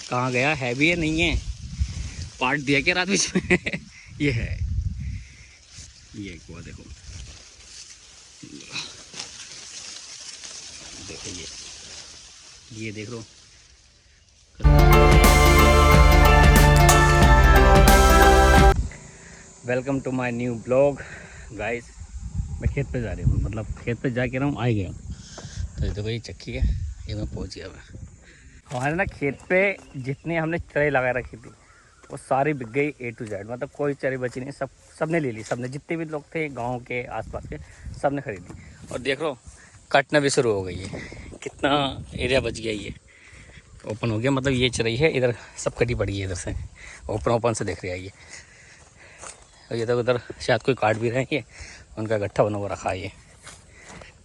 कहाँ गया है भी है नहीं है, पार्ट दिया क्या रात बीच में ये है, ये कुआ देखो, देखो ये देख लो। Welcome to my new blog guys. मैं खेत पे जा रही हूँ, मतलब खेत पे जा के आ ही गया हूँ। तो ये देखो ये चक्की है, ये मैं पहुँच गया। मैं हमारे ना खेत पे जितनी हमने चराई लगा रखी थी वो सारी बिक गई A to Z, मतलब कोई चराई बची नहीं, सबने ले ली। सबने जितने भी लोग थे गांव के आसपास के सबने खरीदी। और देख लो कटना भी शुरू हो गई है, कितना एरिया बच गया, ये ओपन हो गया। मतलब ये चराई है, इधर सब कटी पड़ी है, इधर से ओपन से देख रही है ये। और ये तो उधर शायद कोई काट भी रहे हैं, उनका गट्ठा बना हुआ रखा है ये।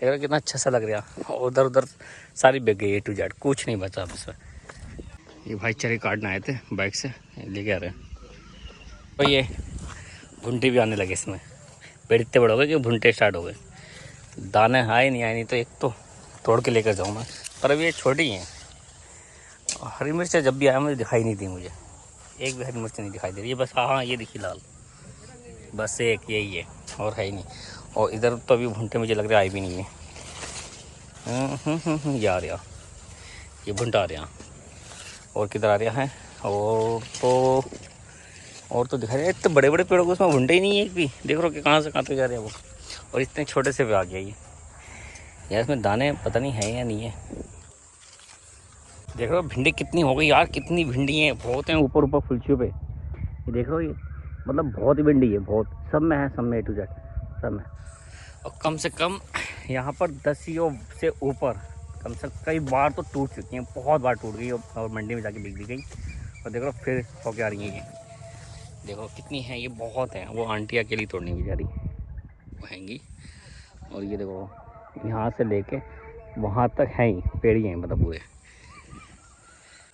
देख रहे कितना अच्छा सा लग रहा। और उधर सारी बिक गई A to Z, कुछ नहीं बचा अब इसमें। ये भाई चरे काटने आए थे बाइक से, लेके आ रहे हैं। तो ये भुंटे भी आने लगे इसमें, पेड़ इतने बड़े हो गए कि भुंटे स्टार्ट हो गए। दाने आए नहीं आए, नहीं तो एक तो तोड़ के लेकर जाऊँ मैं, पर अभी ये छोटी हैं। हरी मिर्च जब भी आया मुझे दिखाई नहीं दी, मुझे एक भी हरी मिर्च नहीं दिखाई दे रही है। बस हाँ ये दिखी लाल, बस एक यही है और है ही नहीं। और इधर तो अभी भुंटे मुझे लग रहा है आए भी नहीं है। ये आ रहा, ये भुंटा आ रहा। और किधर आ रहा है? और तो दिखा रहा है। इतने बड़े बड़े पेड़ों को उसमें भुंटे ही नहीं है एक भी। देख रहे हो कि कहाँ से कहाँ तक जा रहे हैं वो, और इतने छोटे से पे आ गया ये। यार इसमें दाने पता नहीं है या नहीं है। देख रहे हो भिंडी कितनी हो गई यार, कितनी भिंडी है, बहुत हैं ऊपर फुलछियों पे। ये देख रहे हो, ये मतलब बहुत ही भिंडी है, बहुत। सब में है, सब में A to Z सब में। और कम से कम यहाँ पर 10 से ऊपर कम से कई बार तो टूट चुकी हैं, बहुत बार टूट गई और मंडी में जाके बिक भी गई। और देखो फिर होके आ रही हैं ये। देखो कितनी है ये, बहुत है। वो आंटी अकेली तोड़नी बेचारी वो हैंगी। और ये देखो यहाँ से लेके वहाँ तक है ही पेड़ ही हैं, मतलब पूरे।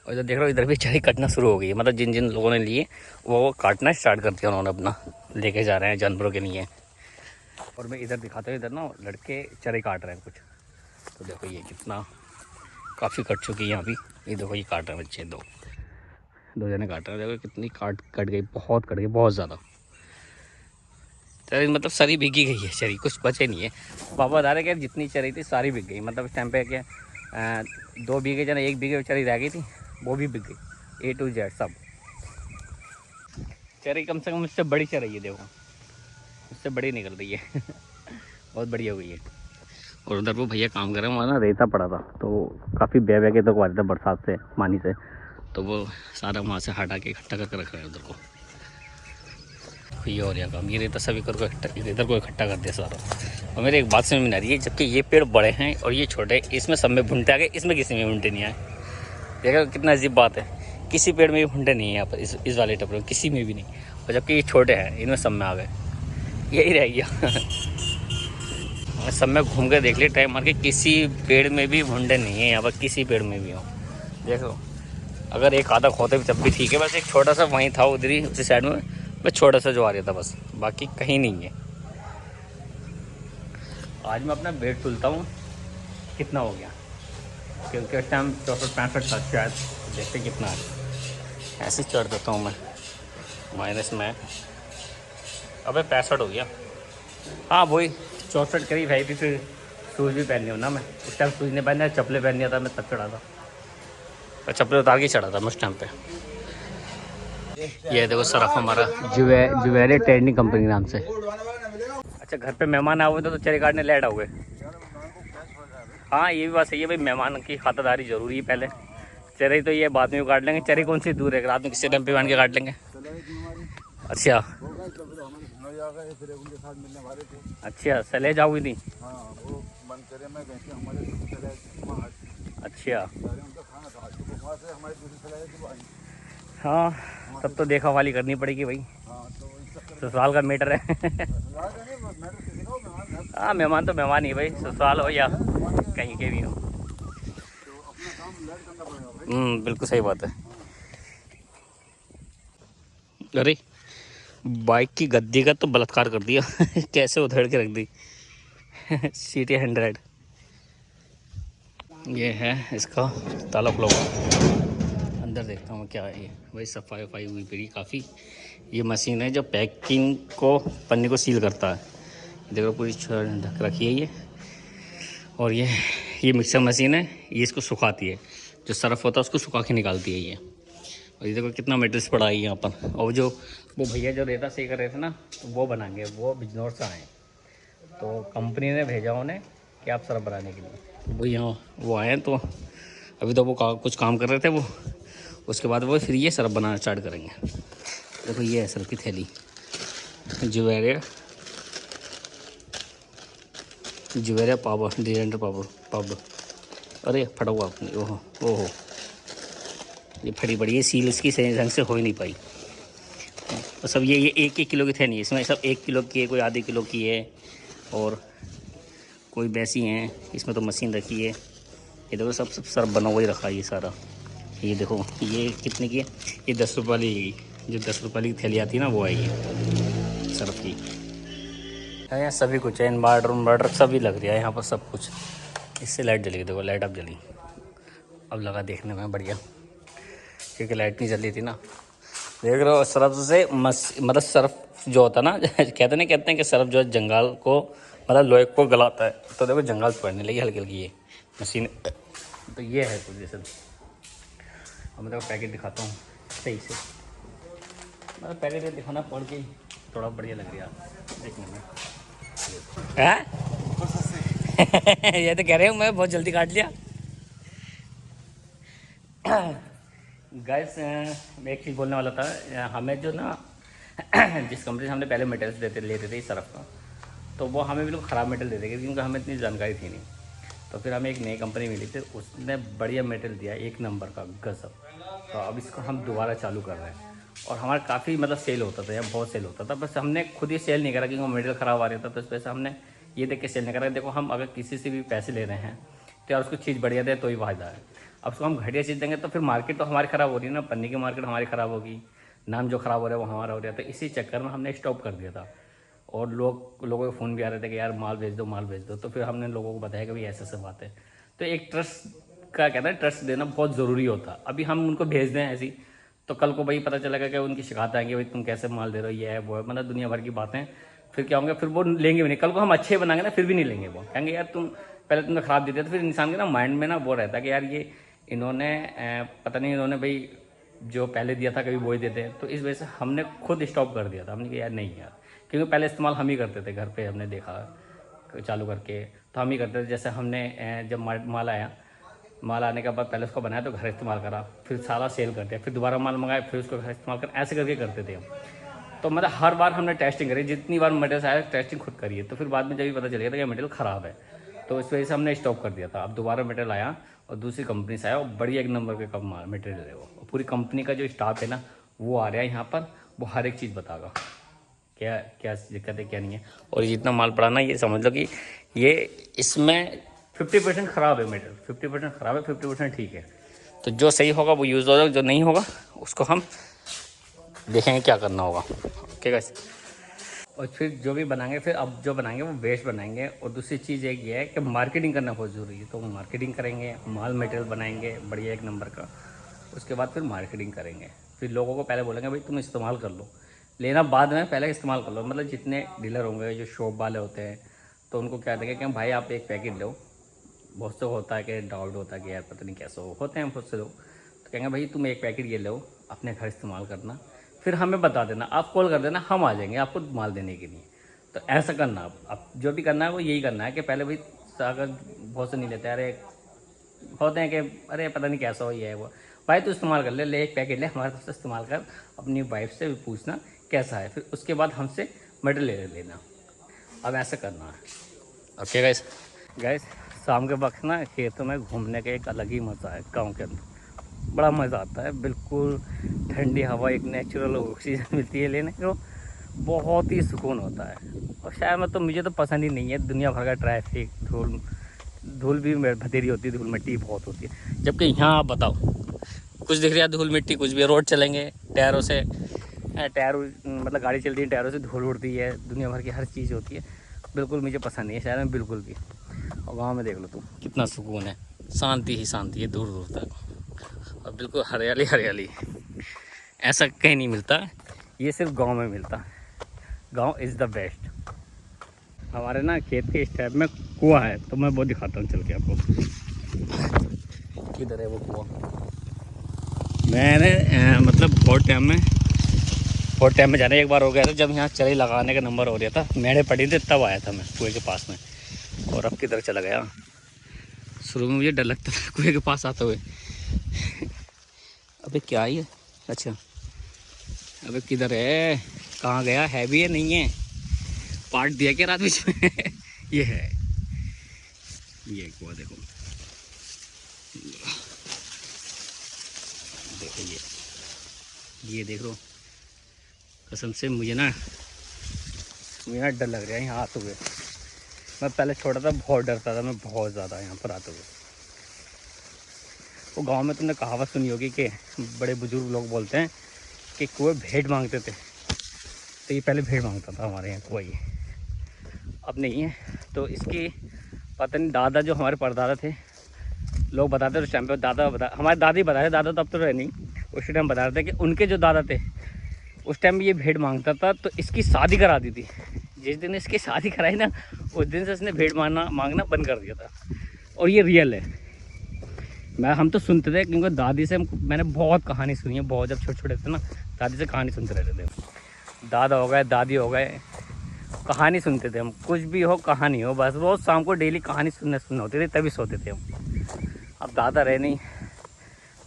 और इधर देख रहे हो, इधर भी चरी कटना शुरू हो गई है। मतलब जिन जिन लोगों ने लिए वो काटना स्टार्ट कर दिया उन्होंने, अपना लेके जा रहे हैं जानवरों के लिए। और मैं इधर दिखाता हूँ, इधर ना लड़के चरे काट रहे हैं कुछ। तो देखो ये कितना काफ़ी कट चुकी है यहाँ भी। ये देखो ये काट रहे हैं बच्चे, दो जने काट रहे हैं। देखो कितनी कट गई, बहुत कट गई, बहुत ज़्यादा चरी। मतलब सारी बिकी गई है चरी, कुछ बचे नहीं है। पापा बता रहे कि जितनी चरी थी सारी बिक गई। मतलब इस टाइम पे क्या 2 बीघे जना 1 बीघे चरी रह गई थी, वो भी बिक गई A to Z सब। चरी कम से कम इससे बड़ी चरी है, देखो इससे बड़ी निकल रही है बहुत बढ़िया हुई है। और उधर वो भैया काम कर रहे हैं, वहाँ ना रेता पड़ा था, तो काफ़ी बह के तो आ रहा था बरसात से, पानी से। तो वो सारा वहाँ से हटा के इकट्ठा करके रख रहे हैं उधर को। ये हो रहा काम, ये रेता सभी इधर को इकट्ठा कर दिया सारा। और मेरी एक बात समझ में नहीं आ रही है, जबकि ये पेड़ बड़े हैं और ये छोटे, इसमें सब में भुंटे आ गए, इसमें किसी में भुंटे नहीं आए। देखा कितना अजीब बात है, किसी पेड़ में भी भुंटे नहीं है यहाँ पर, इस वाले टपरे में किसी में भी नहीं। और जबकि ये छोटे हैं, इनमें सब में आ गए, यही रह गया सब में घूम कर देख लिया टाइम मार के, किसी पेड़ में भी भुंडे नहीं है यहाँ पर, किसी पेड़ में भी हो। देखो अगर एक आधा खोते भी तब भी ठीक है, बस एक छोटा सा वहीं था उधर ही उसी साइड में, बस छोटा सा जो आ रहा था बस, बाकी कहीं नहीं है। आज मैं अपना वेट तुलता हूँ कितना हो गया, क्योंकि उस टाइम 64-65 था शायद। देखते कितना है, ऐसे ही चढ़ देता हूँ मैं माइनस में। अबे 65 हो गया। हाँ वही 64 करीब है भी। फिर शूज़ भी पहननी हो ना, मैं उस टाइम शूज़ नहीं पहना, चप्पलें पहन लिया था मैं, तब चढ़ा था। तो चप्पलें उतार के चढ़ा था मैं उस टाइम पे। ये देखो सरफ हमारा जुवेली ट्रेडिंग कंपनी के नाम से। अच्छा घर पे मेहमान आए हुए थे तो चरे काटने लेट हो गए। हाँ ये भी बात सही है भाई, मेहमान की खातिरदारी जरूरी है पहले। चरे तो ये बाद में काट लेंगे, चरे कौन सी दूर है, रात में किसी टाइम पे बांध के काट लेंगे। अच्छा अच्छा सले जाओगी थी। अच्छा हाँ तब तो देखा वाली करनी पड़ेगी भाई, ससुराल का मैटर है हाँ मेहमान तो मेहमान ही भाई, ससुराल हो या कहीं के भी हो। बिल्कुल सही बात है। अरे बाइक की गद्दी का तो बलात्कार कर दिया कैसे उधेड़ के रख दी CT 100। ये है इसका ताला खुला हुआ, अंदर देखता हूँ क्या है ये। भाई सफाई वफाई हुई पड़ी काफ़ी। ये मशीन है जो पैकिंग को पन्नी को सील करता है। देखो पूरी ढक रखी है ये। और ये मिक्सर मशीन है, ये इसको सुखाती है। जो सरफ होता है उसको सुखा के निकालती है ये। और ये देखो कितना मेटल्स पड़ा है यहाँ पर। और जो वो भैया जो रेता सही कर रहे थे ना, तो वो बनाएंगे, वो बिजनौर से आए, तो कंपनी ने भेजा उन्हें कि आप सरफ बनाने के लिए। वो यहाँ वो आए हैं, तो अभी तो वो कुछ काम कर रहे थे वो। उसके बाद वो फिर ये सरफ बनाना स्टार्ट करेंगे। देखो ये है सरफ की थैली, जुवेरिया पावर, डिजेंडर पाउडर। अरे फटा हुआ अपनी, ओहो ओहो, ये फटी पड़ी है। सील इसकी सही ढंग से हो ही नहीं पाई। तो सब ये 1-1 किलो की थे नहीं, इसमें सब 1 किलो की है, कोई आधे किलो की है, और कोई वैसी हैं। इसमें तो मशीन रखी है। ये देखो सब सरफ बना हुआ ही रखा है ये सारा। ये देखो ये कितने की है, ये 10 रुपये वाली, जो 10 रुपये वाली थैली आती है ना, वो है ये सरफ की। यहाँ सभी कुछ है, इन्वर्टर सभी लग रहा है यहाँ पर सब कुछ। इससे लाइट जली, देखो लाइट अब जली, अब लगा देखने में बढ़िया, क्योंकि लाइट नहीं जली थी ना। देख रहे हो सरफ से मतलब सरफ जो होता है ना कहते हैं कि सरफ जो है जंगाल को, मतलब लोहे को गलाता है। तो देखो जंगाल पड़ने लगी हल्की हल्की ये मशीन। तो ये है कुछ जैसे। अब मैं देखो पैकेट दिखाता हूँ सही से, मतलब पैकेट दिखाना पड़ के थोड़ा बढ़िया लग रहा है देखने में। ये तो कह रहे हूँ मैं, बहुत जल्दी काट लिया। गाइस मैं एक चीज़ बोलने वाला था। हमें जो ना जिस कंपनी से हमने पहले मेटल्स लेते थे इस सरफ का, तो वो हमें बिल्कुल ख़राब मेटल देते थे, क्योंकि हमें इतनी जानकारी थी नहीं। तो फिर हमें एक नई कंपनी मिली थी, उसने बढ़िया मेटल दिया, 1 नंबर का गजब। तो अब इसको हम दोबारा चालू कर रहे हैं। और हमारा काफ़ी मतलब सेल होता था, यहाँ बहुत सेल होता था, बस हमने खुद ही सेल नहीं करा क्योंकि वो मेटल ख़राब आ रहा था। तो इस वजह से हमने ये देख के सेल नहीं करा। देखो हम अगर किसी से भी पैसे ले रहे हैं तो यार उसको चीज़ बढ़िया दे तो ही फायदा है। अब उसको हम घटिया चीज़ देंगे तो फिर मार्केट तो हमारी ख़राब हो रही है ना, पन्नी की मार्केट हमारी ख़राब होगी, नाम जो ख़राब हो रहा है वो हमारा हो रहा है। तो इसी चक्कर में हमने स्टॉप कर दिया था। और लोगों के फ़ोन भी आ रहे थे कि यार माल भेज दो। तो फिर हमने लोगों को बताया कि भाई ऐसे बात है। तो एक ट्रस्ट का कहता है, ट्रस्ट देना बहुत ज़रूरी होता। अभी हम उनको भेज दें ऐसी, तो कल को भाई पता चलेगा कि उनकी शिकायत आएंगे, भाई तुम कैसे माल दे रहे हो, ये है वो है, मतलब दुनिया भर की बातें। फिर क्या होंगे, फिर वो लेंगे भी नहीं। कल को हम अच्छे बनाएंगे ना, फिर भी नहीं लेंगे। वो कहेंगे यार तुम पहले तुमने ख़राब दे दिया। तो फिर इंसान के ना माइंड में ना वो रहता है कि यार ये इन्होंने पता नहीं, इन्होंने भाई जो पहले दिया था कभी वो ही देते हैं। तो इस वजह से हमने खुद स्टॉप कर दिया था। हमने कहा यार नहीं यार, क्योंकि पहले इस्तेमाल हम ही करते थे घर पे, हमने देखा चालू करके तो हम ही करते थे। जैसे हमने जब माल आने के बाद पहले उसको बनाया तो घर इस्तेमाल करा, फिर सारा सेल कर दिया, फिर दोबारा माल मंगाया, फिर उसको घर इस्तेमाल कर, ऐसे करके करते थे हम। तो मतलब हर बार हमने टेस्टिंग करी, जितनी बार मटेरियल आया टेस्टिंग खुद करी है। तो फिर बाद में जब भी पता चल गया था कि मटेरियल ख़राब है, तो इस वजह से हमने स्टॉप कर दिया था। अब दोबारा मटेरियल आया और दूसरी कंपनी से आया, और बढ़िया 1 नंबर के कम मटेरियल है वो। पूरी कंपनी का जो स्टाफ है ना वो आ रहा है यहाँ पर, वो हर एक चीज़ बताएगा क्या क्या दिक्कत है क्या नहीं है। और जितना माल पड़ा ना, ये समझ लो कि ये इसमें 50% ख़राब है मटेरियल, 50% ख़राब है, 50% ठीक है। तो जो सही होगा वो यूज़ होगा, जो नहीं होगा उसको हम देखेंगे क्या करना होगा। Okay guys. और फिर जो भी बनाएंगे, फिर अब जो बनाएंगे वो वेस्ट बनाएंगे। और दूसरी चीज़ एक ये है कि मार्केटिंग करना बहुत ज़रूरी है। तो मार्केटिंग करेंगे, माल मटेरियल बनाएंगे बढ़िया 1 नंबर का। उसके बाद फिर मार्केटिंग करेंगे। फिर लोगों को पहले बोलेंगे भाई तुम इस्तेमाल कर लो, लेना बाद में, पहले इस्तेमाल कर लो। मतलब जितने डीलर होंगे, जो शॉप वाले होते हैं, तो उनको क्या देंगे कि भाई आप एक पैकेट लो। बहुत से होता है कि डाउट होता है कि यार पता नहीं कैसे होते हैं बहुत से लोग, तो कहेंगे भाई तुम एक पैकेट ये लो, अपने घर इस्तेमाल करना, फिर हमें बता देना, आप कॉल कर देना, हम आ जाएंगे आपको माल देने के लिए। तो ऐसा करना, आप जो भी करना है वो यही करना है कि पहले भाई अगर बहुत से नहीं लेते, अरे होते हैं कि अरे पता नहीं कैसा हो, ये है वो, भाई तू इस्तेमाल कर ले एक पैकेट ले हमारे तरफ से, इस्तेमाल कर, अपनी वाइफ से भी पूछना कैसा है, फिर उसके बाद हमसे मटेरियल ले लेना। अब ऐसा करना है। ओके गाइस शाम के वक्त ना खेतों में घूमने का एक अलग ही मज़ा है। गांव के अंदर बड़ा मज़ा आता है, बिल्कुल ठंडी हवा, एक नेचुरल ऑक्सीजन मिलती है लेने को, बहुत ही सुकून होता है। और शायद मतलब मुझे तो पसंद ही नहीं है दुनिया भर का ट्रैफिक, धूल भी भतेरी होती है, धूल मिट्टी बहुत होती है। जबकि यहाँ आप बताओ, कुछ दिख रहा है धूल मिट्टी कुछ भी, रोड चलेंगे टायरों से, टायर मतलब गाड़ी चलती है टायरों से धूल उड़ती है, दुनिया भर की हर चीज़ होती है। बिल्कुल मुझे पसंद नहीं है शहर में बिल्कुल भी। और गाँव में देख लो तुम कितना सुकून है, शांति ही शांति है दूर दूर तक। और बिल्कुल हरियाली हरियाली। ऐसा कहीं नहीं मिलता, ये सिर्फ गांव में मिलता। गांव इज़ द बेस्ट। हमारे ना खेत के इस टाइप में कुआं है, तो मैं वो दिखाता हूँ चल के आपको। किधर है वो कुआं? मैंने मतलब बहुत टाइम में जाने एक बार हो गया था, जब यहाँ चरी लगाने का नंबर हो रहा था, मेढ़े पड़ी थे, तब आया था मैं कुएं के पास में। और अब किधर चला गया? शुरू में मुझे डर लगता था कुएं के पास आते हुए। अबे क्या ही है? अच्छा, अबे किधर है? कहाँ गया? है भी है नहीं है? पार्ट दिया क्या रात बीच में? ये है, ये कुआं देखो, देखो ये देख लो। कसम से मुझे ना डर लग रहा है यहाँ आते हुए। मैं पहले छोटा था, बहुत डरता था मैं, बहुत ज़्यादा यहाँ पर आते हुए। वो गांव में तुमने कहावत सुनी होगी कि बड़े बुजुर्ग लोग बोलते हैं कि कुएं भेंट मांगते थे, तो ये पहले भेंट मांगता था हमारे यहाँ कुआं, ये अब नहीं है। तो इसकी पता नहीं, दादा जो हमारे परदादा थे, लोग बताते उस टाइम पे, हमारे दादी बताते, दादा तो अब तो रहे नहीं, उस टाइम बता रहे थे कि उनके जो दादा थे उस टाइम ये भेंट मांगता था, तो इसकी शादी करा दी थी। जिस दिन इसकी शादी कराई ना, उस दिन से इसने भेंट मांगना बंद कर दिया था। और ये रियल है। हम तो सुनते थे, क्योंकि दादी से मैंने बहुत कहानी सुनी है, बहुत, जब छोटे छोटे थे ना, दादी से कहानी सुनते रहते थे। दादा हो गए, दादी हो गए, कहानी सुनते थे हम, कुछ भी हो कहानी हो, बस रोज़ शाम को डेली कहानी सुनने होती थी, तभी सोते थे हम। अब दादा रहे नहीं,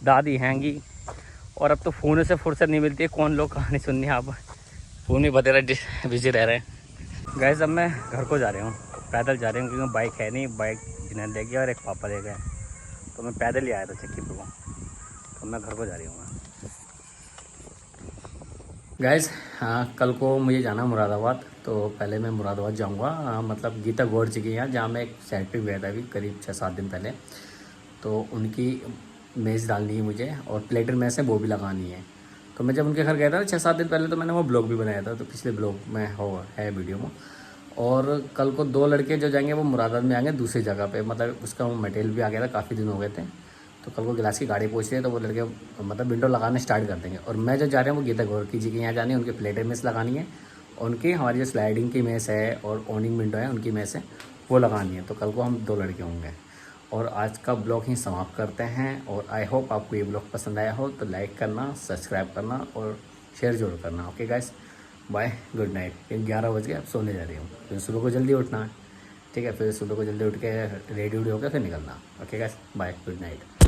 दादी हैंगी, और अब तो फ़ोन से फुर्सत नहीं मिलती है, कौन लोग कहानी सुननी है। आप फ़ोन में बतेरा बिजी रह रहे हैं। गैस अब मैं घर को जा रहा हूँ, पैदल जा रहा हूँ, क्योंकि बाइक है नहीं, बाइक जिन्हें ले गया और एक पापा ले गए, तो मैं पैदल ही आया था चक्की पे को, तो मैं घर को जा रही हूँ। गैस हाँ, कल को मुझे जाना मुरादाबाद, तो पहले मैं मुरादाबाद जाऊँगा, मतलब गीता गौड़ जी के यहाँ, जहाँ मैं एक साइड पे गया था अभी करीब 6-7 दिन पहले। तो उनकी मेज़ डालनी है मुझे, और प्लेटर मेज़ है वो भी लगानी है। तो मैं जब उनके घर गया था 6-7 दिन पहले, तो मैंने वो ब्लॉग भी बनाया था, तो पिछले ब्लॉग में है वीडियो में। और कल को 2 लड़के जो जाएंगे वो मुरादाबाद में आएंगे दूसरी जगह पे, मतलब उसका मटेरियल भी आ गया था, काफ़ी दिन हो गए थे। तो कल को गिलास की गाड़ी पहुँच रही है, तो वो लड़के मतलब विंडो लगाने स्टार्ट कर देंगे। और मैं जो जा रहा हूँ वो गीता गोरखी जी के यहाँ जानी है, उनके प्लेटर मेस लगानी है, उनकी हमारी जो स्लाइडिंग की मेस है और ऑनिंग विंडो है उनकी मेस है, वो लगानी है। तो कल को हम 2 लड़के होंगे। और आज का ब्लॉग ही समाप्त करते हैं, और आई होप आपको ये ब्लॉग पसंद आया हो, तो लाइक करना, सब्सक्राइब करना और शेयर जरूर करना। Okay guys, bye, good night. फिर 11 बज गए, अब सोने जा रही हूँ, फिर सुबह को जल्दी उठना है, ठीक है? फिर सुबह को जल्दी उठ के रेडी वेडी होकर फिर निकलना। Okay guys, bye, good night.